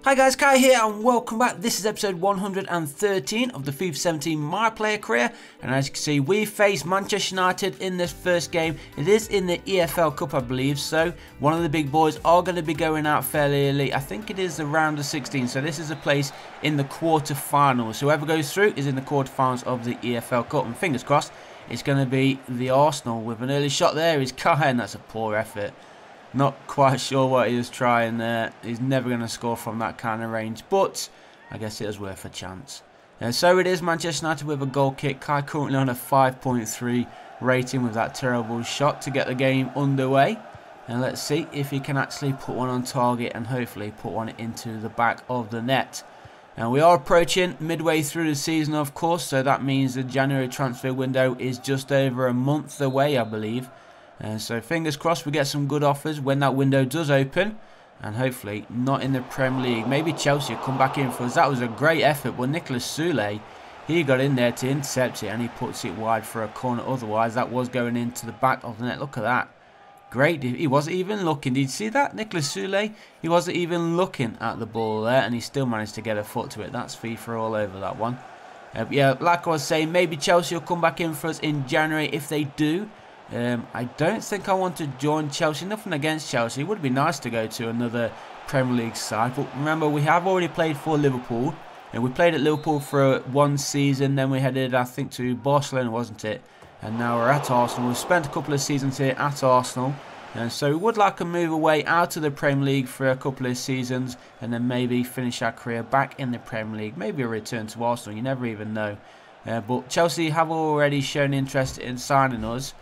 Hi guys, Kai here and welcome back. This is episode 113 of the FIFA 17 My Player Career, and as you can see we face Manchester United in this first game. It is in the EFL Cup I believe, so one of the big boys are going to be going out fairly early. I think it is the round of 16, so this is a place in the quarter-finals. Whoever goes through is in the quarter-finals of the EFL Cup, and fingers crossed it's going to be the Arsenal. With an early shot there is Kai, and that's a poor effort. Not quite sure what he was trying there. He's never going to score from that kind of range, but I guess it was worth a chance. So it is Manchester United with a goal kick. Kai currently on a 5.3 rating with that terrible shot to get the game underway. And let's see if he can actually put one on target and hopefully put one into the back of the net. And we are approaching midway through the season, of course, so that means the January transfer window is just over a month away, I believe. And so fingers crossed we get some good offers when that window does open, and hopefully not in the Premier League. Maybe Chelsea will come back in for us. That was a great effort, but Nicolas Soulé, he got in there to intercept it and he puts it wide for a corner. Otherwise that was going into the back of the net. Look at that. Great. He wasn't even looking. Did you see that? Nicolas Soulé, he wasn't even looking at the ball there and he still managed to get a foot to it. That's FIFA all over that one. Yeah, like I was saying, maybe Chelsea will come back in for us in January. If they do, I don't think I want to join Chelsea. Nothing against Chelsea. It would be nice to go to another Premier League side. But remember, we have already played for Liverpool. And we played at Liverpool for one season. Then we headed, I think, to Barcelona, wasn't it? And now we're at Arsenal. We've spent a couple of seasons here at Arsenal. And so we would like to move away out of the Premier League for a couple of seasons. And then maybe finish our career back in the Premier League. Maybe a return to Arsenal. You never even know. But Chelsea have already shown interest in signing us.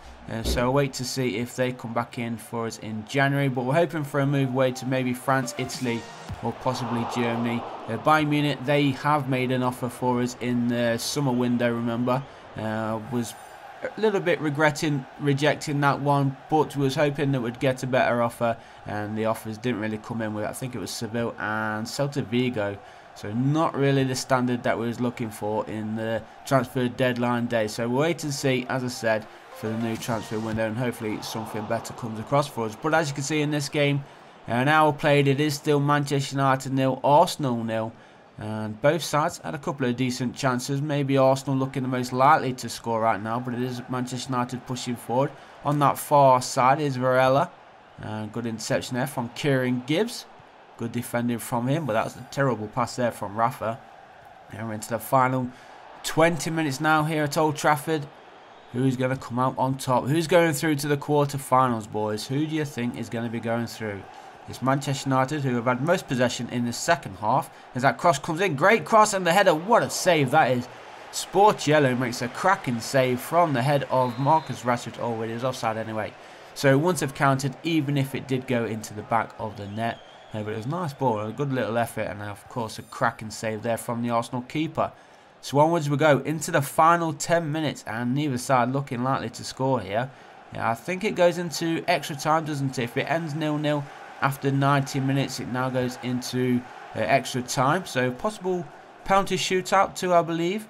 So I'll wait to see if they come back in for us in January. But we're hoping for a move away to maybe France, Italy, or possibly Germany. Bayern Munich, they have made an offer for us in the summer window, remember. Was a little bit regretting rejecting that one, but was hoping that we'd get a better offer. And the offers didn't really come in with, I think it was Seville and Celta Vigo. So not really the standard that we was looking for in the transfer deadline day. So we'll wait and see, as I said, for the new transfer window, and hopefully something better comes across for us. But as you can see in this game, an hour played, it is still Manchester United 0, Arsenal 0. And both sides had a couple of decent chances. Maybe Arsenal looking the most likely to score right now, but it is Manchester United pushing forward. On that far side is Varela. Good interception there from Kieran Gibbs. Good defending from him, but that was a terrible pass there from Rafa. And we're into the final 20 minutes now here at Old Trafford. Who's going to come out on top? Who's going through to the quarter-finals, boys? Who do you think is going to be going through? It's Manchester United, who have had most possession in the second half. As that cross comes in, great cross and the header. What a save that is. Sportiello makes a cracking save from the head of Marcus Rashford. Oh, it is offside anyway. So it wouldn't have counted even if it did go into the back of the net. But it was a nice ball, a good little effort, and of course a cracking save there from the Arsenal keeper. So onwards we go into the final 10 minutes, and neither side looking likely to score here. Yeah, I think it goes into extra time, doesn't it? If it ends 0-0 after 90 minutes, it now goes into extra time. So possible penalty shootout too, I believe.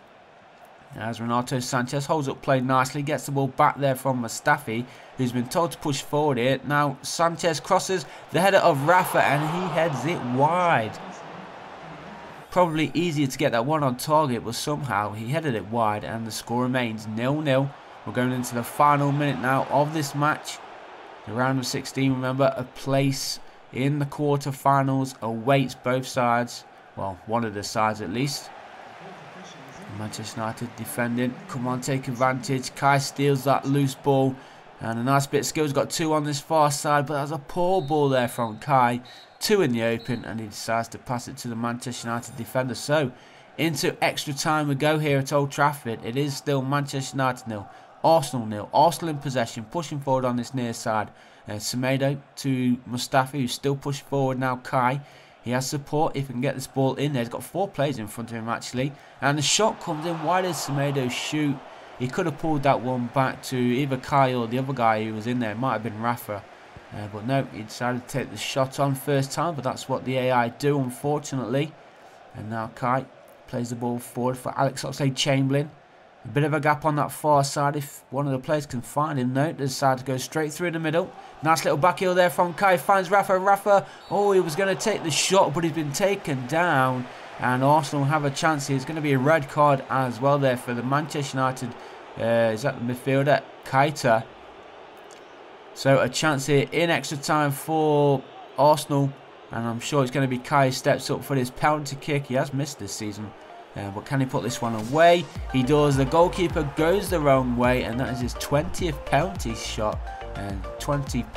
As Renato Sanchez holds up play nicely, gets the ball back there from Mustafi, who's been told to push forward here. Now Sanchez crosses the header of Rafa and he heads it wide. Probably easier to get that one on target, but somehow he headed it wide and the score remains 0-0. We're going into the final minute now of this match. The round of 16, remember, a place in the quarter-finals awaits both sides. Well, one of the sides at least. Manchester United defending. Come on, take advantage. Kai steals that loose ball. And a nice bit of skill. He's got two on this far side, but that's a poor ball there from Kai. Two in the open, and he decides to pass it to the Manchester United defender. So, into extra time we go here at Old Trafford. It is still Manchester United 0, Arsenal 0. Arsenal in possession, pushing forward on this near side. Semedo to Mustafi, who's still pushed forward now. Kai, he has support if he can get this ball in there. He's got four players in front of him actually. And the shot comes in. Why does Semedo shoot? He could have pulled that one back to either Kai or the other guy who was in there. It might have been Rafa. But no, he decided to take the shot on first time. But that's what the AI do, unfortunately. And now Kai plays the ball forward for Alex Oxlade-Chamberlain. A bit of a gap on that far side if one of the players can find him. No, they decide to go straight through the middle. Nice little back heel there from Kai. Finds Rafa. Rafa, oh, he was going to take the shot, but he's been taken down. And Arsenal have a chance here. It's going to be a red card as well there for the Manchester United. Is that the midfielder? Keita. So a chance here in extra time for Arsenal. And I'm sure it's going to be Kai steps up for this penalty kick. He has missed this season. But can he put this one away? He does. The goalkeeper goes the wrong way, and that is his 20th penalty shot and 20th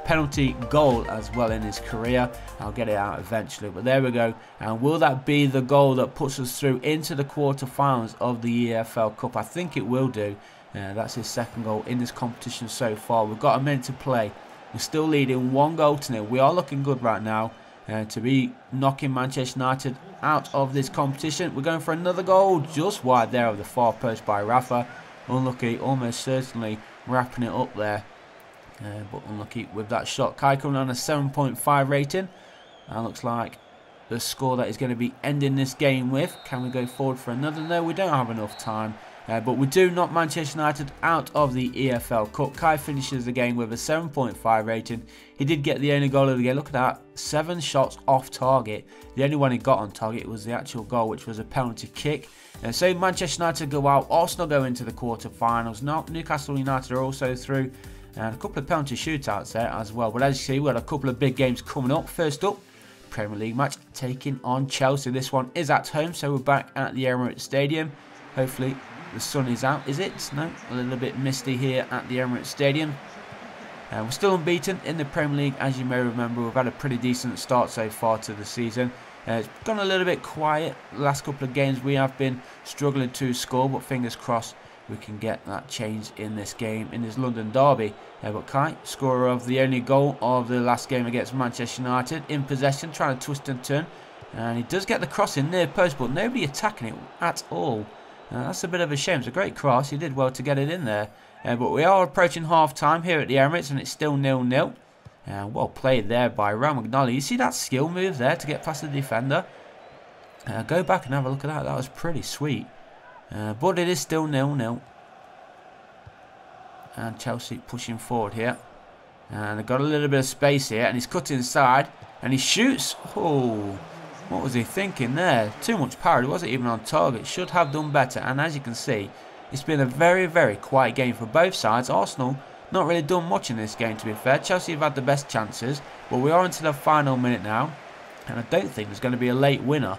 penalty goal as well in his career. I'll get it out eventually, but there we go. And will that be the goal that puts us through into the quarterfinals of the EFL Cup? I think it will do. That's his second goal in this competition so far. We've got a minute to play. We're still leading 1-0. We are looking good right now. To be knocking Manchester United out of this competition. We're going for another goal just wide there of the far post by Rafa. Unlucky, almost certainly wrapping it up there. But unlucky with that shot. KAIQOM on a 7.5 rating. And looks like the score that is going to be ending this game with. Can we go forward for another? No, we don't have enough time. But we do knock Manchester United out of the EFL Cup. Kai finishes the game with a 7.5 rating. He did get the only goal of the game. Look at that. 7 shots off target. The only one he got on target was the actual goal, which was a penalty kick. So Manchester United go out. Arsenal go into the quarterfinals. Newcastle United are also through. And a couple of penalty shootouts there as well. But as you see, we've got a couple of big games coming up. First up, Premier League match taking on Chelsea. This one is at home, so we're back at the Emirates Stadium. Hopefully the sun is out, is it? No, a little bit misty here at the Emirates Stadium. We're still unbeaten in the Premier League, as you may remember. We've had a pretty decent start so far to the season. It's gone a little bit quiet. The last couple of games we have been struggling to score, but fingers crossed we can get that change in this game, in this London derby. But Kai, scorer of the only goal of the last game against Manchester United, in possession, trying to twist and turn. And he does get the cross in near post, but nobody attacking it at all. That's a bit of a shame. It's a great cross. He did well to get it in there. But we are approaching half-time here at the Emirates, and it's still 0-0. Well played there by Ramadani. You see that skill move there to get past the defender? Go back and have a look at that. That was pretty sweet. But it is still 0-0. And Chelsea pushing forward here. And they've got a little bit of space here. And he's cut inside. And he shoots. Oh, what was he thinking there? Too much power. He wasn't even on target. Should have done better. And as you can see, it's been a very, very quiet game for both sides. Arsenal not really done much in this game, to be fair. Chelsea have had the best chances. But we are into the final minute now. And I don't think there's going to be a late winner.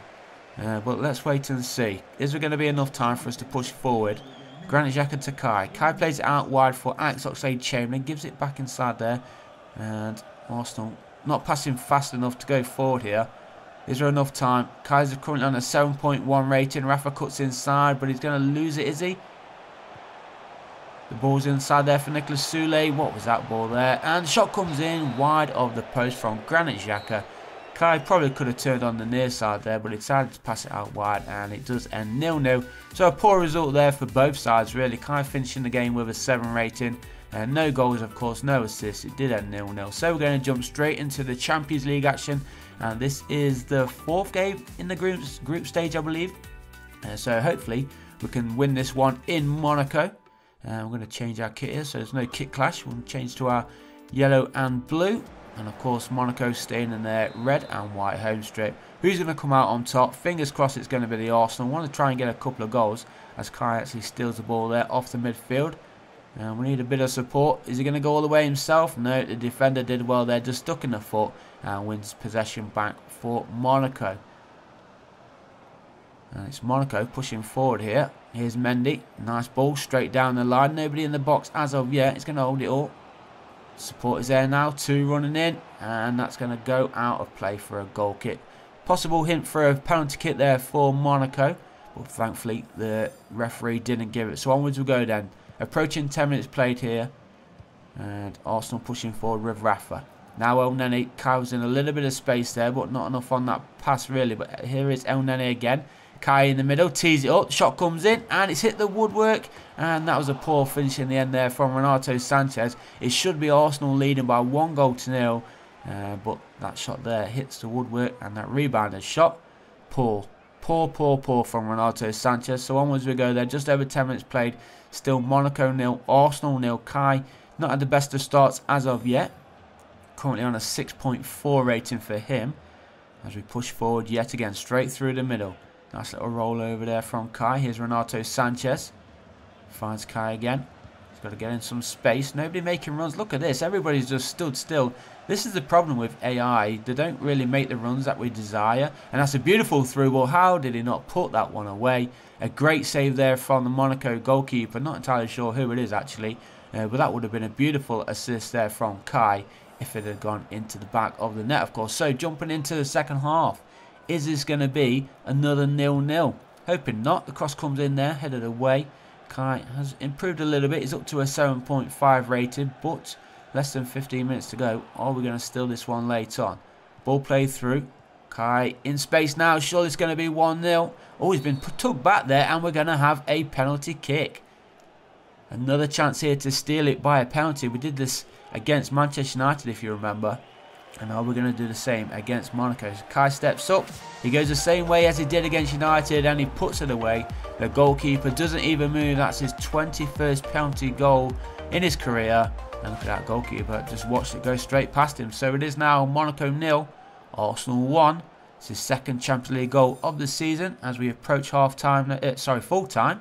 But let's wait and see. Is there going to be enough time for us to push forward? Granit Xhaka to Kai. Kai plays it out wide for Alex Oxlade-Chamberlain. Gives it back inside there. And Arsenal not passing fast enough to go forward here. Is there enough time? Kai's currently on a 7.1 rating. Rafa cuts inside, but he's going to lose it, is he? The ball's inside there for Nicolas Soule. What was that ball there? And the shot comes in wide of the post from Granit Xhaka. Kai probably could have turned on the near side there, but he decided to pass it out wide, and it does end 0-0. So a poor result there for both sides, really. Kai finishing the game with a 7 rating. No goals, of course, no assists. It did end 0-0. So we're going to jump straight into the Champions League action. And this is the 4th game in the group stage, I believe. So hopefully we can win this one in Monaco. We're going to change our kit here, so there's no kit clash. We'll change to our yellow and blue. And of course, Monaco staying in their red and white home strip. Who's going to come out on top? Fingers crossed it's going to be the Arsenal. Want to try and get a couple of goals as Kai actually steals the ball there off the midfield. And we need a bit of support. Is he going to go all the way himself? No, the defender did well there, just stuck in the foot and wins possession back for Monaco. And it's Monaco pushing forward here. Here's Mendy. Nice ball straight down the line. Nobody in the box as of yet. He's going to hold it all. Support is there now. 2 running in. And that's going to go out of play for a goal kick. Possible hint for a penalty kick there for Monaco. But thankfully the referee didn't give it. So onwards we go then. Approaching 10 minutes played here. And Arsenal pushing forward with Rafa. Now El Neni carves in a little bit of space there, but not enough on that pass really. But here is El Neni again. Kai in the middle, tees it up, shot comes in, and it's hit the woodwork. And that was a poor finish in the end there from Renato Sanchez. It should be Arsenal leading by 1-0. But that shot there hits the woodwork, and that rebounded shot, poor Poor from Renato Sanchez. So onwards we go there. Just over 10 minutes played. Still Monaco 0, Arsenal 0. Kai not had the best of starts as of yet. Currently on a 6.4 rating for him. As we push forward yet again, straight through the middle. Nice little roll over there from Kai. Here's Renato Sanchez. Finds Kai again. He's got to get in some space. Nobody making runs. Look at this. Everybody's just stood still. This is the problem with AI. They don't really make the runs that we desire. And that's a beautiful through ball. How did he not put that one away? A great save there from the Monaco goalkeeper. Not entirely sure who it is actually. But that would have been a beautiful assist there from Kai if it had gone into the back of the net, of course. So jumping into the second half. Is this going to be another 0-0? Hoping not. The cross comes in there, headed away. Kai has improved a little bit. He's up to a 7.5 rated, but less than 15 minutes to go. Are we going to steal this one late on? Ball played through. Kai in space now. Surely it's going to be 1-0. Oh, he's been tugged back there, and we're going to have a penalty kick. Another chance here to steal it by a penalty. We did this against Manchester United, if you remember. And now we're going to do the same against Monaco. So Kai steps up. He goes the same way as he did against United, and he puts it away. The goalkeeper doesn't even move. That's his 21st penalty goal in his career. And look at that goalkeeper. Just watched it go straight past him. So it is now Monaco 0, Arsenal 1. It's his second Champions League goal of the season as we approach full time.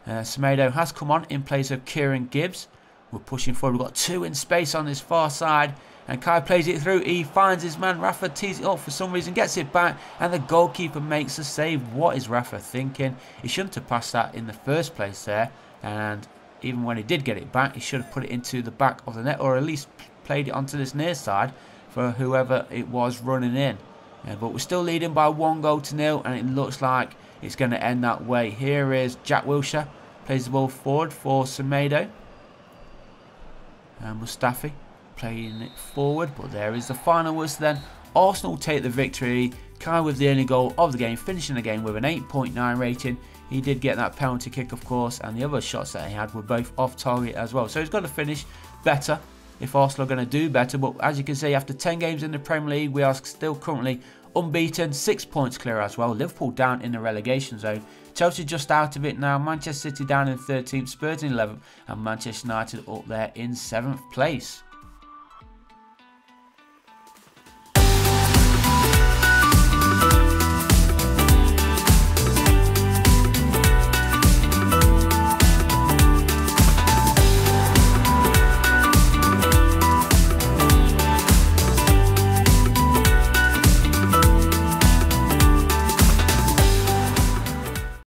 Semedo has come on in place of Kieran Gibbs. We're pushing forward. We've got two in space on this far side. And Kai plays it through. He finds his man. Rafa tees it up for some reason. Gets it back. And the goalkeeper makes a save. What is Rafa thinking? He shouldn't have passed that in the first place there. And even when he did get it back, he should have put it into the back of the net. Or at least played it onto this near side for whoever it was running in. But we're still leading by 1-0. And it looks like it's going to end that way. Here is Jack Wilshere. Plays the ball forward for Semedo. And Mustafi playing it forward, but there is the final whistle then. Arsenal take the victory. Kai with the only goal of the game, finishing the game with an 8.9 rating. He did get that penalty kick, of course, and the other shots that he had were both off target as well. So he's got to finish better if Arsenal are going to do better. But as you can see, after 10 games in the Premier League, we are still currently unbeaten, 6 points clear as well. Liverpool down in the relegation zone. Chelsea just out of it now. Manchester City down in 13th, Spurs in 11th, and Manchester United up there in 7th place.